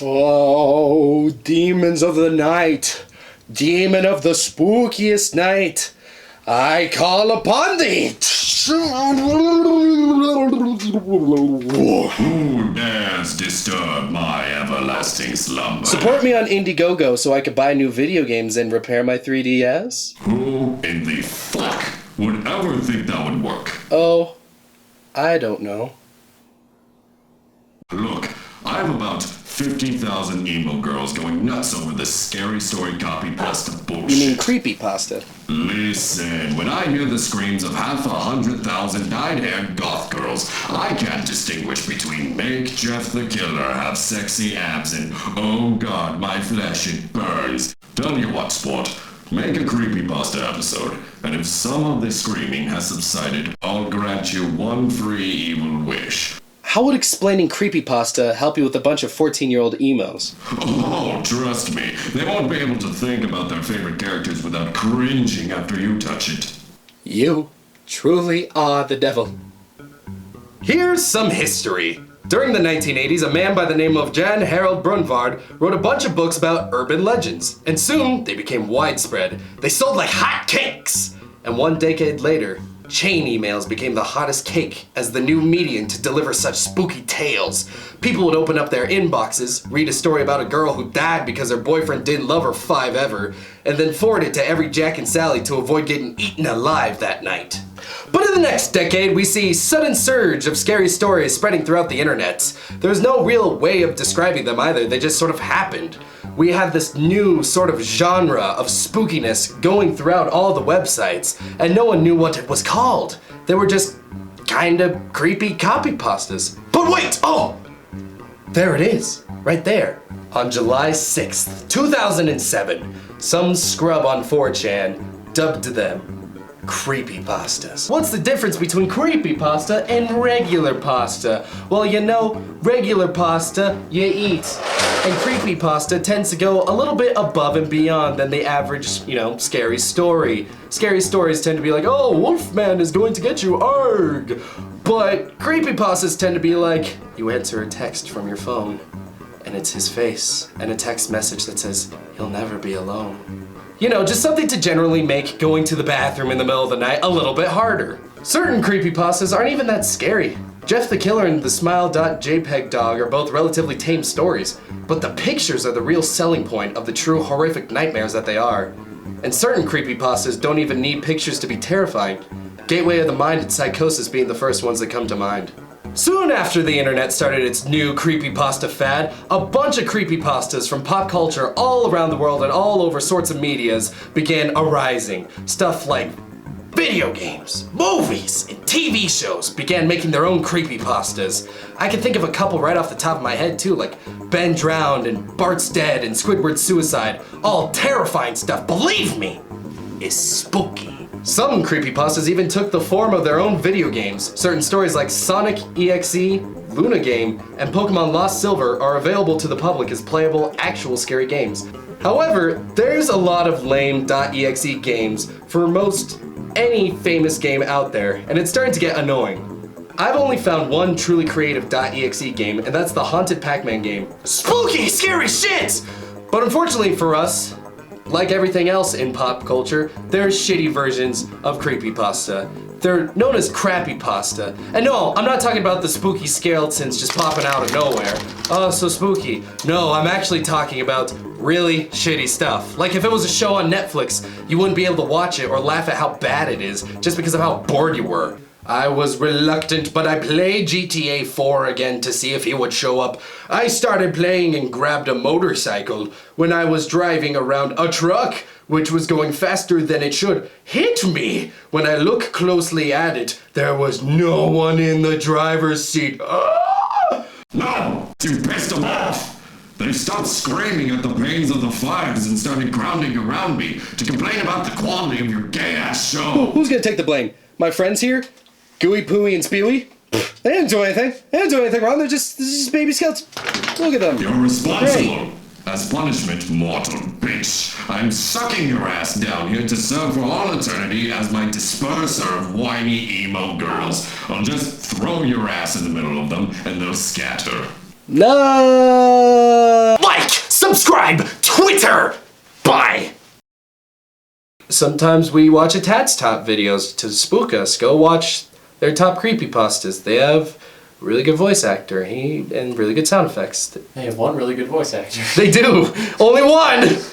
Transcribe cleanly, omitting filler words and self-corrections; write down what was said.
Oh, demons of the night, demon of the spookiest night, I call upon thee. Who dares disturb my everlasting slumber? Support me on Indiegogo so I could buy new video games and repair my 3DS. Who in the fuck would ever think that would work? Oh, I don't know. Look, I have about 50,000 emo girls going nuts over this scary story copy-pasta bullshit. You mean creepypasta? Listen, when I hear the screams of 500,000 dyed-haired goth girls, I can't distinguish between make Jeff the Killer have sexy abs and oh god, my flesh it burns. Tell you what, sport, make a creepypasta episode, and if some of the screaming has subsided, I'll grant you one free evil wish. How would explaining creepypasta help you with a bunch of 14-year-old emos? Oh, trust me, they won't be able to think about their favorite characters without cringing after you touch it. You truly are the devil. Here's some history. During the 1980s, a man by the name of Jan Harold Brunvard wrote a bunch of books about urban legends, and soon they became widespread. They sold like hot cakes! And one decade later, chain emails became the hottest cake as the new medium to deliver such spooky tales. People would open up their inboxes, read a story about a girl who died because her boyfriend didn't love her 5 ever, and then forward it to every Jack and Sally to avoid getting eaten alive that night. But in the next decade, we see sudden surge of scary stories spreading throughout the internet. There's no real way of describing them either, they just sort of happened. We have this new sort of genre of spookiness going throughout all the websites, and no one knew what it was called. They were just kinda creepy copypastas. But wait! Oh! There it is, right there. On July 6th, 2007, some scrub on 4chan dubbed them creepypastas. What's the difference between creepypasta and regular pasta? Well, you know, regular pasta you eat, and creepypasta tends to go a little bit above and beyond than the average, you know, scary story. Scary stories tend to be like, oh, Wolfman is going to get you, arg! But creepypastas tend to be like, you answer a text from your phone, and it's his face, and a text message that says, he'll never be alone. You know, just something to generally make going to the bathroom in the middle of the night a little bit harder. Certain creepypastas aren't even that scary. Jeff the Killer and the smile.jpg dog are both relatively tame stories, but the pictures are the real selling point of the true horrific nightmares that they are. And certain creepypastas don't even need pictures to be terrifying. Gateway of the Mind and Psychosis being the first ones that come to mind. Soon after the internet started its new creepypasta fad, a bunch of creepypastas from pop culture all around the world and all over sorts of medias began arising. Stuff like video games, movies, and TV shows began making their own creepypastas. I can think of a couple right off the top of my head too, like Ben Drowned and Bart's Dead and Squidward's Suicide. All terrifying stuff, believe me, is spooky. Some creepypastas even took the form of their own video games. Certain stories like Sonic EXE, Luna Game, and Pokemon Lost Silver are available to the public as playable, actual scary games. However, there's a lot of lame .exe games for most any famous game out there, and it's starting to get annoying. I've only found one truly creative .exe game, and that's the Haunted Pac-Man game. Spooky, scary shit! But unfortunately for us, like everything else in pop culture, there's shitty versions of creepypasta. They're known as crappy pasta. And no, I'm not talking about the spooky skeletons just popping out of nowhere. Oh, so spooky. No, I'm actually talking about really shitty stuff. Like if it was a show on Netflix, you wouldn't be able to watch it or laugh at how bad it is just because of how bored you were. I was reluctant, but I played GTA 4 again to see if he would show up. I started playing and grabbed a motorcycle when I was driving around a truck, which was going faster than it should, hit me. When I looked closely at it, there was no one in the driver's seat. Ah! No! You pissed them off! They stopped screaming at the pains of the fires and started crowding around me to complain about the quality of your gay-ass show. Who's gonna take the blame? My friends here? Gooey, Pooey, and Spewy? They didn't do anything. They didn't do anything wrong. They're just baby skeletons. Look at them. You're responsible. Great. As punishment, mortal bitch, I'm sucking your ass down here to serve for all eternity as my disperser of whiny emo girls. I'll just throw your ass in the middle of them and they'll scatter. No! subscribe, Twitter. Bye. Sometimes we watch Attached top videos to spook us. Go watch their top creepypastas. They have a really good voice actor and really good sound effects. They have one really good voice actor. They do. Only one.